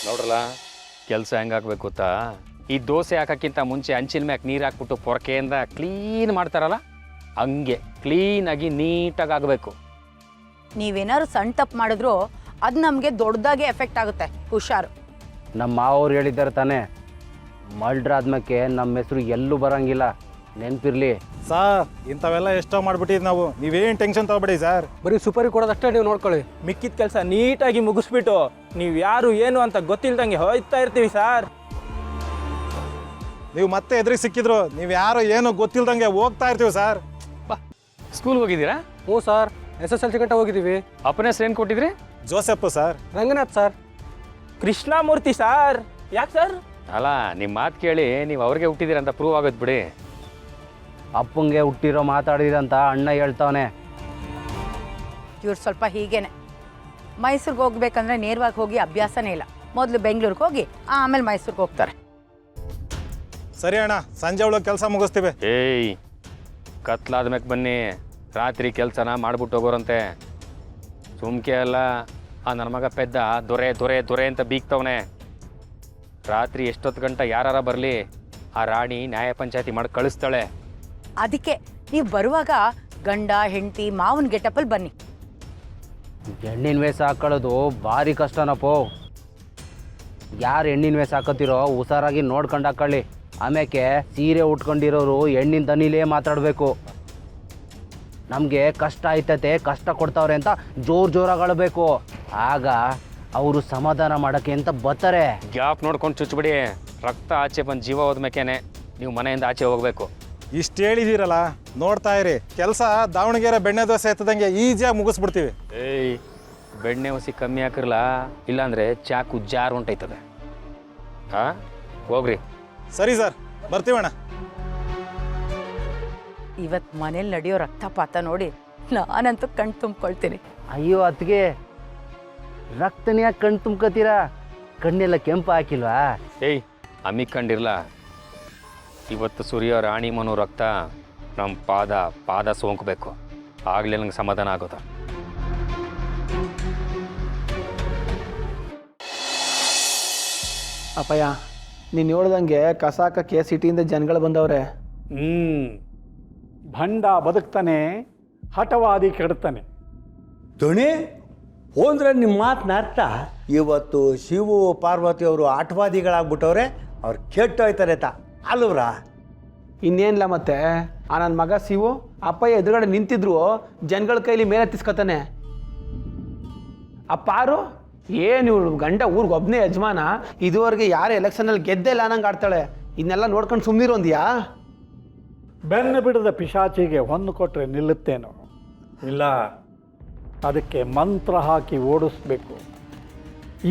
ನೋಡ್ರಲ್ಲ ಕೆಲಸ ಹೆಂಗಾಗ್ಬೇಕು ಗೊತ್ತಾ? ಈ ದೋಸೆ ಹಾಕೋಕ್ಕಿಂತ ಮುಂಚೆ ಹಂಚಿನ ಮ್ಯಾಕೆ ನೀರು ಹಾಕ್ಬಿಟ್ಟು ಪೊರಕೆಯಿಂದ ಕ್ಲೀನ್ ಮಾಡ್ತಾರಲ್ಲ, ಹಂಗೆ ಕ್ಲೀನಾಗಿ ನೀಟಾಗಿ ಆಗಬೇಕು. ನೀವೇನಾದ್ರು ಸಣ್ಣ ತಪ್ಪು ಮಾಡಿದ್ರು ಅದು ನಮಗೆ ದೊಡ್ಡದಾಗೆ ಎಫೆಕ್ಟ್ ಆಗುತ್ತೆ, ಹುಷಾರು. ನಮ್ಮ ಮಾವರು ಹೇಳಿದ್ದಾರೆ ತಾನೇ, ಮರ್ಡ್ರ್ ಆದ್ಮೇಲೆ ನಮ್ಮ ಹೆಸರು ಎಲ್ಲೂ ಬರಂಗಿಲ್ಲ, ನೆನಪಿರ್ಲಿ. ಸಾರ್ ಇಂಥವೆಲ್ಲ ಎಷ್ಟೋ ಮಾಡ್ಬಿಟ್ಟಿದ್ ನಾವು, ನೀವೇನು ಟೆನ್ಷನ್ ತಗೋಬೇಡಿ ಸರ್. ಬರೀ ಸುಪಾರಿ ಕೊಡೋದಷ್ಟೇ ನೀವು ನೋಡ್ಕೊಳ್ಳಿ. ಮಿಕ್ಕಿದ ಕೆಲಸ ನೀಟಾಗಿ ಮುಗಿಸ್ಬಿಟ್ಟು ನೀವು ಯಾರು ಏನು ಅಂತ ಗೊತ್ತಿಲ್ದಂಗೆ ಹೋಯ್ತಾ ಇರ್ತೀವಿ ಸರ್. ನೀವು ಮತ್ತೆ ಎದುರಿಗೆ ಸಿಕ್ಕಿದ್ರು ನೀವು ಯಾರು ಏನು ಗೊತ್ತಿಲ್ದಂಗೆ ಹೋಗ್ತಾ ಇರ್ತೀವಿ ಸರ್. ಸ್ಕೂಲ್ಗೆ ಹೋಗಿದ್ದೀರಾ? ಹ್ಞೂ ಸರ್, SSLC ಗಂಟ ಹೋಗಿದ್ದೀವಿ. ಅಪ್ಪನ ಹೆಸರು ಏನು ಕೊಟ್ಟಿದ್ರಿ? Joseph sir. Ranganath sir. Krishnamurthy sir. ಯಾಕೆ ಸರ್? ಅಲ್ಲ, ನಿಮ್ಮ ಮಾತು ಕೇಳಿ ನೀವು ಅವ್ರಿಗೆ ಹುಟ್ಟಿದ್ದೀರ ಅಂತ ಪ್ರೂವ್ ಆಗೋದು ಬಿಡಿ. ಅಪ್ಪಂಗೆ ಹುಟ್ಟಿರೋ ಮಾತಾಡಿದಂತ ಅಣ್ಣ ಹೇಳ್ತಾವನೆ. ಇವ್ರು ಸ್ವಲ್ಪ ಹೀಗೇನೆ. ಮೈಸೂರಿಗೆ ಹೋಗ್ಬೇಕಂದ್ರೆ ನೇರವಾಗಿ ಹೋಗಿ ಅಭ್ಯಾಸನೇ ಇಲ್ಲ. ಮೊದಲು ಬೆಂಗಳೂರಿಗೆ ಹೋಗಿ ಆಮೇಲೆ ಮೈಸೂರಿಗೆ ಹೋಗ್ತಾರೆ. ಸರಿ ಅಣ್ಣ, ಸಂಜೆ ಒಳಗೆ ಕೆಲಸ ಮುಗಿಸ್ತೀವಿ. ಏಯ್, ಕತ್ಲಾದ್ಮೇಲೆ ಬನ್ನಿ, ರಾತ್ರಿ ಕೆಲಸನ ಮಾಡ್ಬಿಟ್ಟು ಹೋಗೋರಂತೆ. ಸುಮ್ಕೆ ಅಲ್ಲ, ಆ ನನ್ನ ಮಗ ಪೆದ್ದ ದೊರೆ ದೊರೆ ದೊರೆ ಅಂತ ಬೀಗ್ತವನೆ. ರಾತ್ರಿ ಎಷ್ಟೊತ್ತು ಗಂಟೆ ಯಾರ ಬರಲಿ, ಆ ರಾಣಿ ನ್ಯಾಯ ಪಂಚಾಯತಿ ಮಾಡಿ ಕಳಿಸ್ತಾಳೆ. ಅದಕ್ಕೆ ನೀವು ಬರುವಾಗ ಗಂಡ ಹೆಂಡತಿ ಮಾವನ ಗೆಟಪಲ್ಲಿ ಬನ್ನಿ. ಹೆಣ್ಣಿನ ವೇಷ ಹಾಕೊಳ್ಳೋದು ಭಾರಿ ಕಷ್ಟನಪ್ಪೋ. ಯಾರು ಹೆಣ್ಣಿನ ವೇಷ ಹಾಕೋತಿರೋ ಹುಷಾರಾಗಿ ನೋಡ್ಕೊಂಡು ಹಾಕೊಳ್ಳಿ. ಆಮೇಲೆ ಸೀರೆ ಉಟ್ಕೊಂಡಿರೋರು ಹೆಣ್ಣಿನ ದನಿಲೇ ಮಾತಾಡಬೇಕು. ನಮಗೆ ಕಷ್ಟ ಆಯ್ತತೆ, ಕಷ್ಟ ಕೊಡ್ತಾವ್ರೆ ಅಂತ ಜೋರಾಗಿ ಅಳಬೇಕು. ಆಗ ಅವರು ಸಮಾಧಾನ ಮಾಡೋಕ್ಕೆ ಅಂತ ಬರ್ತಾರೆ. ಗ್ಯಾಪ್ ನೋಡ್ಕೊಂಡು ಚುಚ್ಬಿಡಿ. ರಕ್ತ ಆಚೆ ಬಂದು ಜೀವ ಹೋದ್ಮೇಕೇನೆ ನೀವು ಮನೆಯಿಂದ ಆಚೆ ಹೋಗಬೇಕು. ಇಷ್ಟು ಹೇಳಿದ್ದೀರಲ್ಲ, ನೋಡ್ತಾ ಇರಿ. ಕೆಲಸ ದಾವಣಗೆರೆ ಬೆಣ್ಣೆ ದೋಸೆ ಎತ್ತದಂಗೆ ಈಜಿಯಾಗಿ ಮುಗಿಸ್ಬಿಡ್ತೀವಿ. ಏಯ್, ಬೆಣ್ಣೆ ಹೊಸಿ ಕಮ್ಮಿ ಹಾಕಿರಲ್ಲ, ಇಲ್ಲಾಂದರೆ ಚಾಕು ಜಾರ್ ಹೊಂಟೈತದೆ. ಹಾಂ, ಹೋಗ್ರಿ. ಸರಿ ಸರ್, ಬರ್ತೀವಣ್ಣ. ಇವತ್ತು ಮನೇಲಿ ನಡೆಯೋ ರಕ್ತಪಾತ ನೋಡಿ ನಾನಂತೂ ಕಣ್ ತುಂಬ್ಕೊಳ್ತೀನಿ. ಅಯ್ಯೋ ಅತ್ತಿಗೆ, ರಕ್ತನ ಯಾಕೆ ಕಣ್ಣು ತುಂಬ್ಕೋತೀರಾ? ಕಣ್ಣೆಲ್ಲ ಕೆಂಪು ಹಾಕಿಲ್ವಾ? ಏಯ್, ಅಮ್ಮಿಕೊಂಡಿರಲ್ಲ. ಇವತ್ತು ಸುರಿಯೋ ರಾಣಿ ಮನು ರಕ್ತ ನಮ್ಮ ಪಾದ ಸೋಂಕಬೇಕು. ಆಗಲೇ ನಂಗೆ ಸಮಾಧಾನ ಆಗೋದ. ಅಪ್ಪಯ್ಯ, ನೀನು ಹೇಳ್ದಂಗೆ ಕಸ ಹಾಕಕ್ಕೆ ಸಿಟಿಯಿಂದ ಜನಗಳು ಬಂದವ್ರೆ. ಭಂಡ ಬದುಕ್ತಾನೆ, ಹಠವಾದಿ ಕೆಡ್ತಾನೆ. ದೋಣಿ ಹೋದ್ರೆ ನಿಮ್ಮ ಮಾತನ್ನ ಅರ್ಥ. ಇವತ್ತು ಶಿವು ಪಾರ್ವತಿ ಅವರು ಆಟವಾದಿಗಳಾಗ್ಬಿಟ್ಟವ್ರೆ, ಅವ್ರು ಕೆಟ್ಟೋಯ್ತಾರೆ ಅಲ್ವ್ರಾ? ಇನ್ನೇನಿಲ್ಲ ಮತ್ತೆ ಆ ನನ್ನ ಮಗ ಶಿವು ಅಪ್ಪಯ್ಯ ಎದುರುಗಡೆ ನಿಂತಿದ್ರು ಜನಗಳ ಕೈಲಿ ಮೇಲೆ ತಿಸ್ಕೊತಾನೆ. ಆ ಪಾರು ಏನು ಇವಳು ಗಂಡ ಊರಿಗೆ ಒಬ್ಬನೇ ಯಜಮಾನ, ಇದುವರೆಗೆ ಯಾರು ಎಲೆಕ್ಷನಲ್ಲಿ ಗೆದ್ದೇ ಇಲ್ಲ ಅನ್ನಂಗೆ ಆಡ್ತಾಳೆ. ಇದನ್ನೆಲ್ಲ ನೋಡ್ಕೊಂಡು ಸುಮ್ಮನಿರೋಂದ್ಯಾ? ಬೆನ್ನು ಬಿಡದ ಪಿಶಾಚಿಗೆ ಹೊನ್ನು ಕೊಟ್ಟರೆ ನಿಲ್ಲುತ್ತೇನೋ? ಇಲ್ಲ, ಅದಕ್ಕೆ ಮಂತ್ರ ಹಾಕಿ ಓಡಿಸ್ಬೇಕು.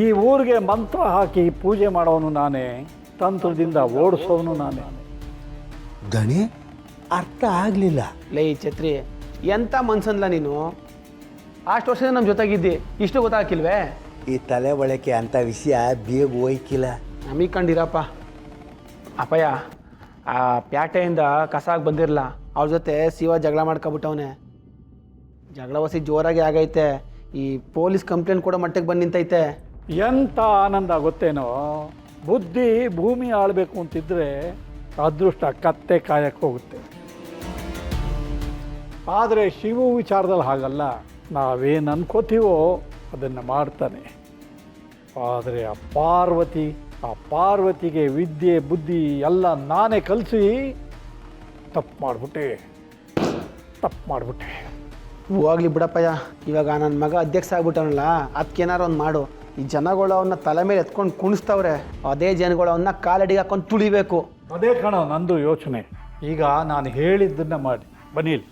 ಈ ಊರಿಗೆ ಮಂತ್ರ ಹಾಕಿ ಪೂಜೆ ಮಾಡೋನು ನಾನೇ, ತಂತ್ರದಿಂದ ಓಡಿಸೋನು ನಾನೇ. ದಣಿ ಅರ್ಥ ಆಗಲಿಲ್ಲ. ಲೇ ಛತ್ರಿ, ಎಂಥ ಮನ್ಸನ್ಲ ನೀನು? ಅಷ್ಟು ವರ್ಷದಿಂದ ನಮ್ಮ ಜೊತೆಗಿದ್ದಿ, ಇಷ್ಟು ಗೊತ್ತಾಗಿಲ್ವೇ? ಈ ತಲೆ ಒಳಕ್ಕೆ ಅಂಥ ವಿಷಯ ಬೇಗ ಹೋಯ್ಕಿಲ್ಲ. ನಮಗೆ ಕಂಡಿರಪ್ಪ. ಅಪ್ಪಯ್ಯ, ಆ ಪ್ಯಾಟೆಯಿಂದ ಕಸಾಗಿ ಬಂದಿರಲ್ಲ, ಅವ್ರ ಜೊತೆ ಶಿವ ಜಗಳ ಮಾಡ್ಕೊಬಿಟ್ಟವನೆ. ಜಗಳ ವಸಿ ಜೋರಾಗಿ ಆಗೈತೆ. ಈ ಪೊಲೀಸ್ ಕಂಪ್ಲೇಂಟ್ ಕೊಡೋ ಮಟ್ಟಿಗೆ ಬಂದು ನಿಂತೈತೆ. ಎಂಥ ಆನಂದ ಗೊತ್ತೇನೋ? ಬುದ್ಧಿ ಭೂಮಿ ಆಳಬೇಕು ಅಂತಿದ್ರೆ ಅದೃಷ್ಟ ಕತ್ತೆ ಕಾಯಕ್ಕೆ ಹೋಗುತ್ತೆ. ಆದರೆ ಶಿವು ವಿಚಾರದಲ್ಲಿ ಹಾಗಲ್ಲ. ನಾವೇನು ಅನ್ಕೋತೀವೋ ಅದನ್ನು ಮಾಡ್ತಾನೆ. ಆದರೆ ಆ ಪಾರ್ವತಿಗೆ ವಿದ್ಯೆ ಬುದ್ಧಿ ಎಲ್ಲ ನಾನೇ ಕಲಿಸಿ ತಪ್ಪು ಮಾಡಿಬಿಟ್ಟೆ. ಹೋಗ್ಲಿ ಬಿಡಪ್ಪಯ್ಯ, ಇವಾಗ ನನ್ನ ಮಗ ಅಧ್ಯಕ್ಷ ಆಗ್ಬಿಟ್ಟವನಲ್ಲ, ಅದಕ್ಕೇನಾರು ಒಂದು ಮಾಡು. ಈ ಜನಗಳು ಅವನ್ನ ತಲೆ ಮೇಲೆ ಎತ್ಕೊಂಡು ಕುಣಿಸ್ತವ್ರೆ, ಅದೇ ಜನಗಳು ಅವನ್ನ ಕಾಲಡಿಗೆ ಹಾಕೊಂಡು ತುಳಿಬೇಕು. ಅದೇ ಕಣೋ ನಂದು ಯೋಚನೆ. ಈಗ ನಾನು ಹೇಳಿದ್ದನ್ನು ಮಾಡಿ ಬನ್ನಿಲಿ.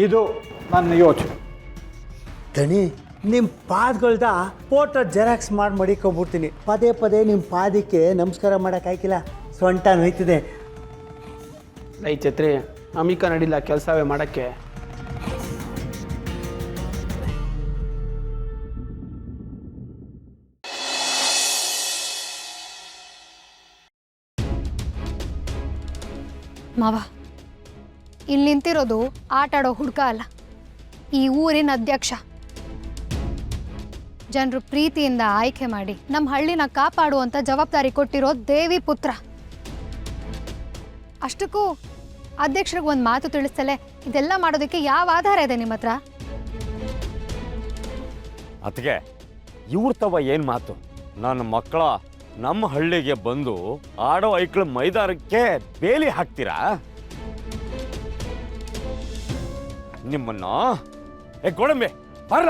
ಇದು ನನ್ನ ಯೋಚನೆ. ದಣಿ ನಿಮ್ಮ ಪಾದಗಳ್ದ ಫೋಟೋ ಜೆರಾಕ್ಸ್ ಮಾಡಿ ಮಡಿಕೊಬಿಡ್ತೀನಿ. ಪದೇ ಪದೇ ನಿಮ್ಮ ಪಾದಕ್ಕೆ ನಮಸ್ಕಾರ ಮಾಡೋಕ್ಕಾಗಿಲ್ಲ, ಸೊಂಟ ನೋಯ್ತಿದೆ. ಲೈ ಛತ್ರಿ, ಅಮಿಕ ನಡಿಲ್ಲ ಕೆಲಸವೇ ಮಾಡೋಕ್ಕೆ. ಮಾವ, ಇಲ್ಲಿ ನಿಂತಿರೋದು ಆಟ ಆಡೋ ಹುಡುಗ ಅಲ್ಲ, ಈ ಊರಿನ ಅಧ್ಯಕ್ಷ. ಜನರು ಪ್ರೀತಿಯಿಂದ ಆಯ್ಕೆ ಮಾಡಿ ನಮ್ಮ ಹಳ್ಳಿನ ಕಾಪಾಡುವಂಥ ಜವಾಬ್ದಾರಿ ಕೊಟ್ಟಿರೋ ದೇವಿ ಪುತ್ರ. ಅಷ್ಟಕ್ಕೂ ಅಧ್ಯಕ್ಷರಿಗೆ ಒಂದು ಮಾತು ತಿಳಿಸ್ತಲೇ ಇದೆಲ್ಲ ಮಾಡೋದಕ್ಕೆ ಯಾವ ಆಧಾರ ಇದೆ ನಿಮ್ಮ ಹತ್ರ? ಅದಕ್ಕೆ ಇವ್ರ ತವ ಏನು ಮಾತು? ನನ್ನ ಮಕ್ಕಳ ನಮ್ಮ ಹಳ್ಳಿಗೆ ಬಂದು ಆಡೋ ಐಕ್ಳ ಮೈದಾನಕ್ಕೆ ಬೇಲಿ ಹಾಕ್ತೀರಾ? ನಿಮ್ಮನ್ನ ಗೋಡಂಬೆ ಬರ್ರ.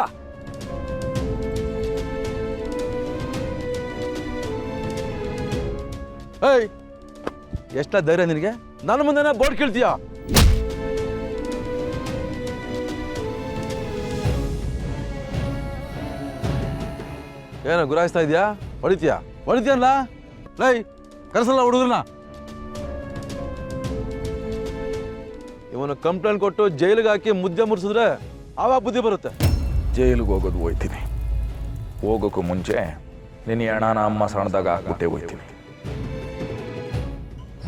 ಏಯ್, ಎಷ್ಟ ಧೈರ್ಯ ನಿನಗೆ? ನನ್ನ ಮುಂದೆನ ಬೋರ್ಡ್ ಕೇಳ್ತೀಯ? ಏನೋ ಗುರಾಯಿಸ್ತಾ ಇದೆಯಾ? ಹೊಡಿತೀಯಲ್ಲ? ಲೈ, ಕರೆಸಲ್ಲ ಹುಡುಗರನ್ನ. ಇವನು ಕಂಪ್ಲೇಂಟ್ ಕೊಟ್ಟು ಜೈಲಿಗೆ ಹಾಕಿ ಮುದ್ದೆ ಮುರಿಸಿದ್ರೆ ಆವಾಗ ಬುದ್ಧಿ ಬರುತ್ತೆ. ಜೈಲಿಗೆ ಹೋಗೋದು ಹೋಯ್ತೀನಿ. ಹೋಗೋಕ್ಕೂ ಮುಂಚೆ ನಿನ್ನ ಹಣನ ಅಮ್ಮ ಸಣ್ಣದಾಗ ಹಾಕ್ಬಿಟ್ಟೆ ಹೋಯ್ತೀನಿ.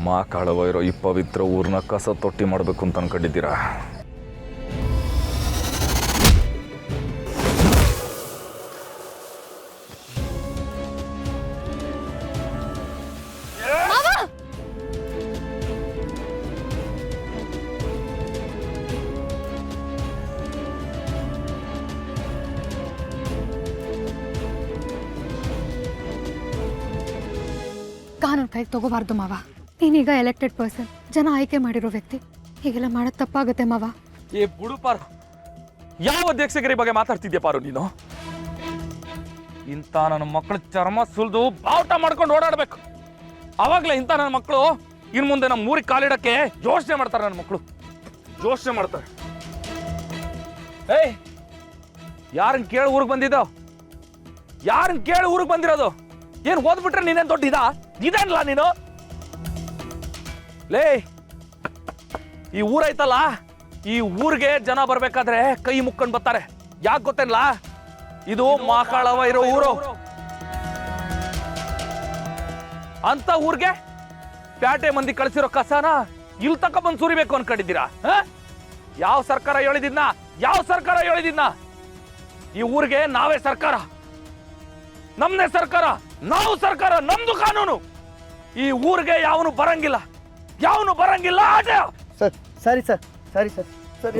ಮಾ ಕಾಳವ ಇರೋ ಈ ಪವಿತ್ರ ಊರನ್ನ ಕಸ ತೊಟ್ಟಿ ಮಾಡಬೇಕು ಅಂತ ಅನ್ಕೊಂಡಿದ್ದೀರಾ? ಕಾನೂನು ಕೈಗೆ ತಗೋಬಾರ್ದು ಮಾವ. ನೀನೀಗ ಎಲೆಕ್ಟೆಡ್ ಪರ್ಸನ್, ಜನ ಆಯ್ಕೆ ಮಾಡಿರೋ ವ್ಯಕ್ತಿ. ಹೀಗೆಲ್ಲ ಮಾಡೋದು ತಪ್ಪಾಗುತ್ತೆ ಮಾವ. ಏ ಬುಡು ಪಾರು, ಯಾವ ಅಧ್ಯಕ್ಷಗಿರಿ ಬಗ್ಗೆ ಮಾತಾಡ್ತಿದ್ಯಾ ಪಾರು ನೀನು? ಇಂಥ ನನ್ನ ಮಕ್ಕಳು ಚರ್ಮ ಸುಲಿದು ಬಾವುಟ ಮಾಡ್ಕೊಂಡು ಓಡಾಡ್ಬೇಕು. ಅವಾಗಲೇ ಇಂಥ ನನ್ನ ಮಕ್ಕಳು ಇನ್ನು ಮುಂದೆ ನಮ್ಮ ಊರಿಗೆ ಕಾಲಿಡಕ್ಕೆ ಯೋಚನೆ ಮಾಡ್ತಾರೆ. ನನ್ನ ಮಕ್ಕಳು ಯೋಚನೆ ಮಾಡ್ತಾರೆ. ಏಯ್, ಯಾರನ್ನ ಕೇಳಿ ಊರಿಗೆ ಬಂದಿದ್ದೋ? ಯಾರನ್ನ ಕೇಳಿ ಊರಿಗೆ ಬಂದಿರೋದು? ಏನು ಓದ್ಬಿಟ್ರೆ ನೀನೇನು ದೊಡ್ಡ ಇದೇನಲ್ಲ ನೀನು? ಲೇ, ಈ ಊರೈತಲ್ಲ, ಈ ಊರಿಗೆ ಜನ ಬರ್ಬೇಕಾದ್ರೆ ಕೈ ಮುಕ್ಕೊಂಡು ಬರ್ತಾರೆ. ಯಾಕೆ ಗೊತ್ತೇನಲ್ಲ? ಇದು ಮಾಕಾಳವ ಇರೋ ಊರು. ಅಂತ ಊರಿಗೆ ಪ್ಯಾಟೆ ಮಂದಿ ಕಳಿಸಿರೋ ಕಸನ ಇಲ್ಲಿ ತಕ ಬಂದು ಸುರಿಬೇಕು ಅನ್ಕೊಂಡಿದ್ದೀರಾ? ಯಾವ ಸರ್ಕಾರ ಹೇಳಿದಿದ್ನ? ಯಾವ ಸರ್ಕಾರ ಹೇಳಿದಿದ್ನ? ಈ ಊರಿಗೆ ನಾವೇ ಸರ್ಕಾರ, ನಮ್ದೇ ಸರ್ಕಾರ, ನಾವು ಸರ್ಕಾರ, ನಮ್ದು ಕಾನೂನು. ಈ ಊರಿಗೆ ಯಾವನು ಬರಂಗಿಲ್ಲ, ಯಾವನು ಬರಂಗಿಲ್ಲ. ಆಟ ಸರ್, ಸರಿ ಸರ್, ಸರಿ ಸರ್, ಸರ್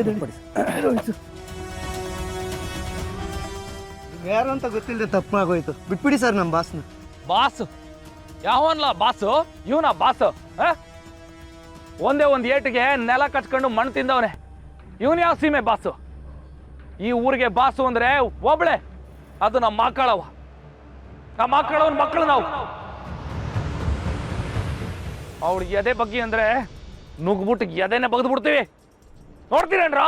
ಯಾರು ಅಂತ ಗೊತ್ತಿಲ್ಲದೆ ತಪ್ಪು ಆಗೋಯ್ತು. ಬಿಟ್ಬಿಡಿ ಸರ್ ನಮ್ಮ ಬಾಸ್ನ. ಬಾಸು ಯಾವನ್ಲ ಬಾಸು? ಇವನ ಬಾಸು? ಒಂದೇ ಒಂದು ಏಟಿಗೆ ನೆಲ ಕಟ್ಕೊಂಡು ಮಣ್ಣು ತಿಂದವನೆ. ಇವನ್ ಯಾವ ಸೀಮೆ ಬಾಸು? ಈ ಊರಿಗೆ ಬಾಸು ಅಂದ್ರೆ ಒಬ್ಳೆ, ಅದು ನಮ್ಮ ಮಕ್ಕಳವ. ನಮ್ಮ ಮಕ್ಕಳವನ್ ಮಕ್ಕಳು ನಾವು. ಅವ್ಳಿಗೆ ಎದೆ ಬಗ್ಗೆ ಅಂದ್ರೆ ನುಗ್ಬಿಟ್ಟು ಎದೆನೆ ಬಗ್ದು ಬಿಡ್ತೀವಿ. ನೋಡ್ತೀರೇನ್ರ?